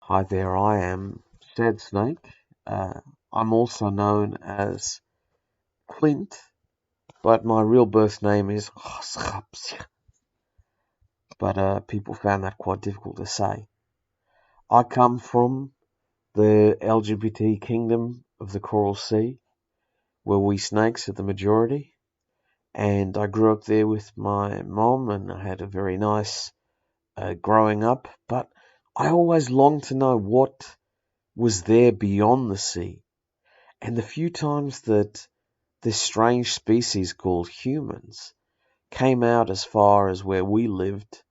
Hi there, I am Sad Snake. Uh, I'm also known as Clint, but my real birth name is but people found that quite difficult to say. I come from the LGBT kingdom of the Coral Sea, where we snakes are the majority, and I grew up there with my mom, and I had a very nice growing up, but I always longed to know what was there beyond the sea. And the few times that this strange species called humans came out as far as where we lived,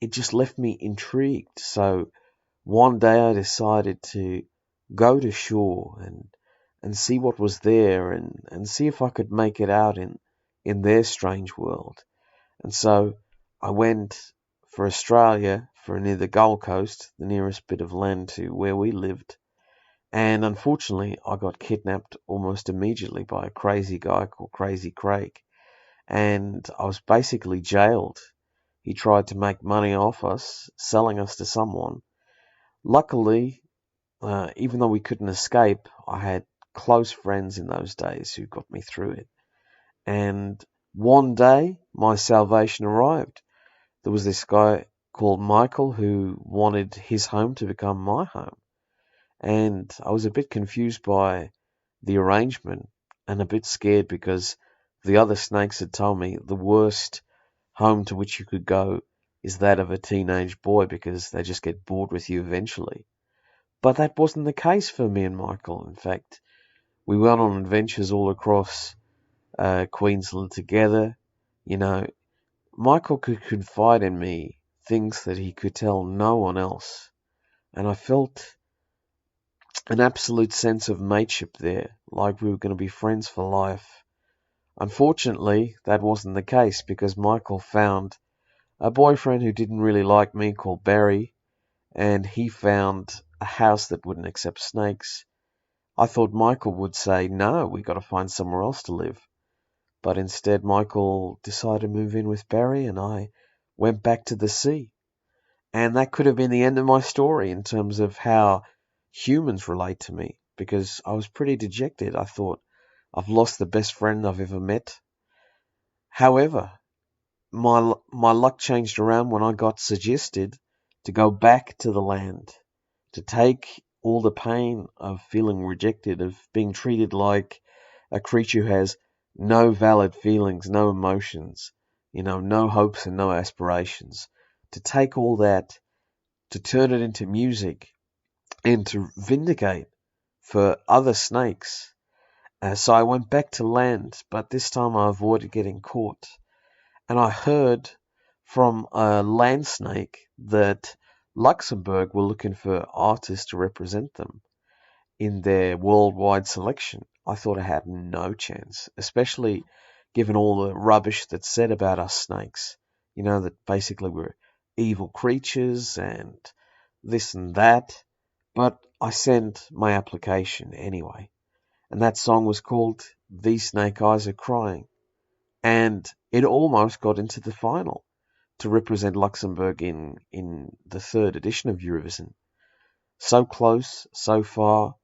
it just left me intrigued. So one day I decided to go to shore and see what was there and see if I could make it out in their strange world. And so I went for Australia, for near the Gold Coast, the nearest bit of land to where we lived. And unfortunately, I got kidnapped almost immediately by a crazy guy called Crazy Craig. And I was basically jailed. He tried to make money off us, selling us to someone. Luckily, even though we couldn't escape, I had close friends in those days who got me through it. And one day, my salvation arrived. There was this guy called Michael who wanted his home to become my home. And I was a bit confused by the arrangement and a bit scared because the other snakes had told me the worst home to which you could go is that of a teenage boy because they just get bored with you eventually. But that wasn't the case for me and Michael. In fact, we went on adventures all across Queensland together. You know, Michael could confide in me things that he could tell no one else. And I felt an absolute sense of mateship there, like we were going to be friends for life. Unfortunately, that wasn't the case because Michael found a boyfriend who didn't really like me called Barry, and he found a house that wouldn't accept snakes. I thought Michael would say, no, we got to find somewhere else to live. But instead, Michael decided to move in with Barry, and I went back to the sea. And that could have been the end of my story in terms of how humans relate to me, because I was pretty dejected. I thought, I've lost the best friend I've ever met. However, my luck changed around when I got suggested to go back to the land, to take all the pain of feeling rejected, of being treated like a creature who has no valid feelings, no emotions, no hopes and no aspirations. To take all that, to turn it into music, and to vindicate for other snakes. So I went back to land, but this time I avoided getting caught. And I heard from a land snake that Luxembourg were looking for artists to represent them in their worldwide selection. I thought I had no chance, especially given all the rubbish that's said about us snakes. That basically we're evil creatures and this and that. But I sent my application anyway. And that song was called These Snake Eyes Are Crying. And it almost got into the final to represent Luxembourg in the third edition of Eurovision. So close, so far,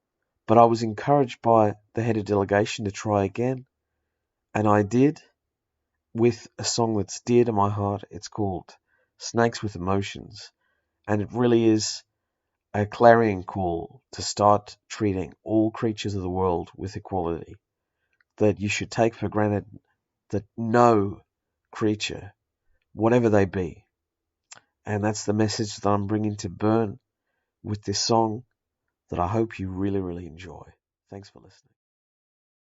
but I was encouraged by the head of delegation to try again. And I did with a song that's dear to my heart. It's called Snakes with Emotions. And it really is a clarion call to start treating all creatures of the world with equality. That you should take for granted that no creature, whatever they be, and that's the message that I'm bringing to Bern with this song that I hope you really, really enjoy. Thanks for listening.